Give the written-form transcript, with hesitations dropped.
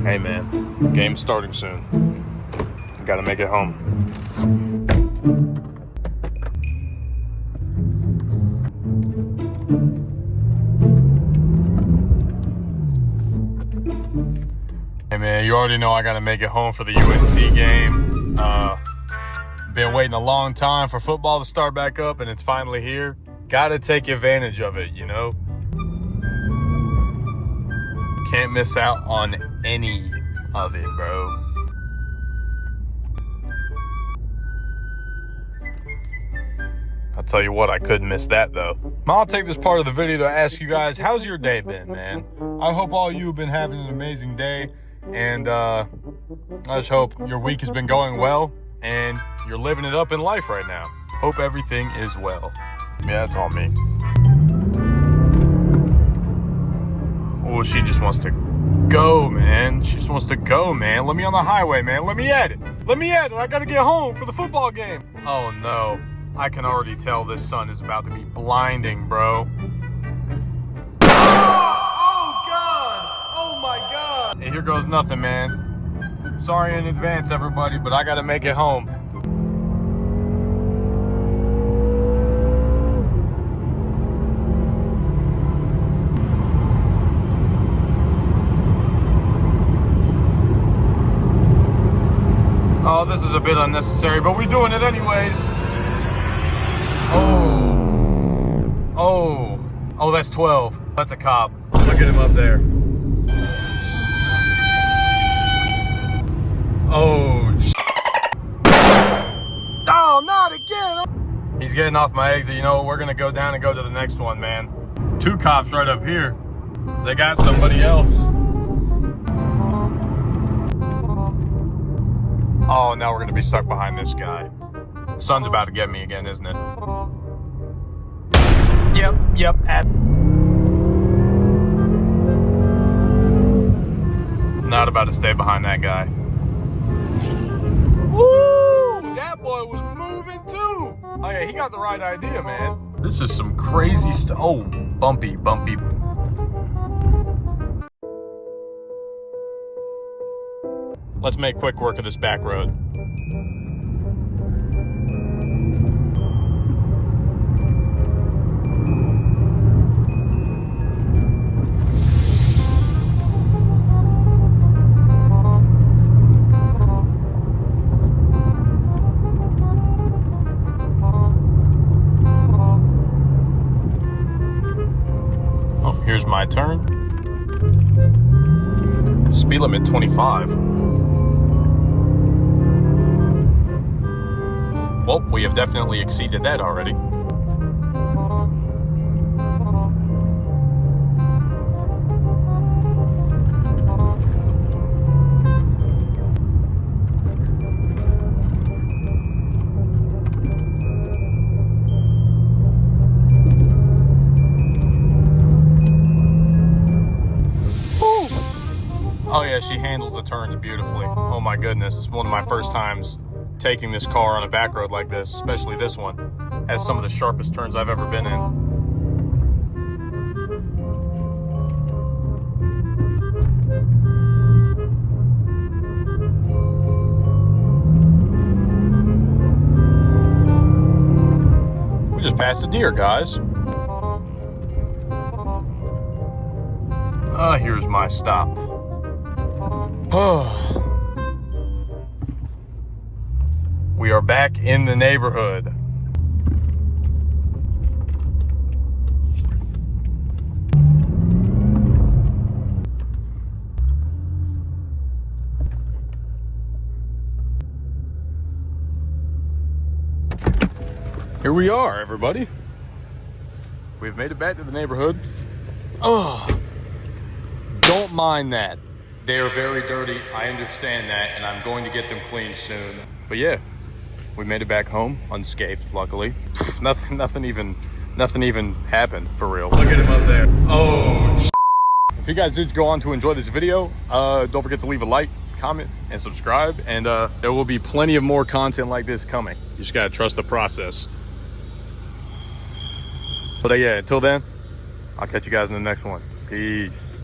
Hey man, game's starting soon. Gotta make it home. Hey man, you already know I gotta make it home for the UNC game. Been waiting a long time for football to start back up, and it's finally here. Gotta take advantage of it, you know? Can't miss out on any of it, bro. I'll tell you what, I couldn't miss that though. I'll take this part of the video to ask you guys, how's your day been, man? I hope all you have been having an amazing day, and I just hope your week has been going well and you're living it up in life right now. Hope everything is well. Yeah, that's all me. Oh, she just wants to go, man. She just wants to go, man. Let me on the highway, man. Let me at it. Let me at it. I gotta get home for the football game. Oh no. I can already tell this sun is about to be blinding, bro. Oh God! Oh my God! And here goes nothing, man. Sorry in advance, everybody, but I gotta make it home. Oh, this is a bit unnecessary, but we're doing it anyways. Oh, that's 12. That's a cop. Look at him up there. Oh, oh, not again. He's getting off my exit. You know what? We're going to go down and go to the next one, man. 2 cops right up here. They got somebody else. Oh, now we're going to be stuck behind this guy. The sun's about to get me again, isn't it? Yep. Not about to stay behind that guy. Woo! That boy was moving too. Oh yeah, he got the right idea, man. This is some crazy stuff. Oh, bumpy. Let's make quick work of this back road. Here's my turn. Speed limit 25. Well, we have definitely exceeded that already. Oh yeah, she handles the turns beautifully. Oh my goodness, it's one of my first times taking this car on a back road like this, especially this one. Has some of the sharpest turns I've ever been in. We just passed a deer, guys. Here's my stop. We are back in the neighborhood. Here we are, everybody. We've made it back to the neighborhood. Don't mind that. They are very dirty. I understand that, and I'm going to get them cleaned soon. But yeah, we made it back home unscathed, luckily. Nothing even happened, for real. Look at him up there. Oh, If you guys did go on to enjoy this video, don't forget to leave a like, comment, and subscribe. And there will be plenty of more content like this coming. You just gotta trust the process. But yeah, until then, I'll catch you guys in the next one. Peace.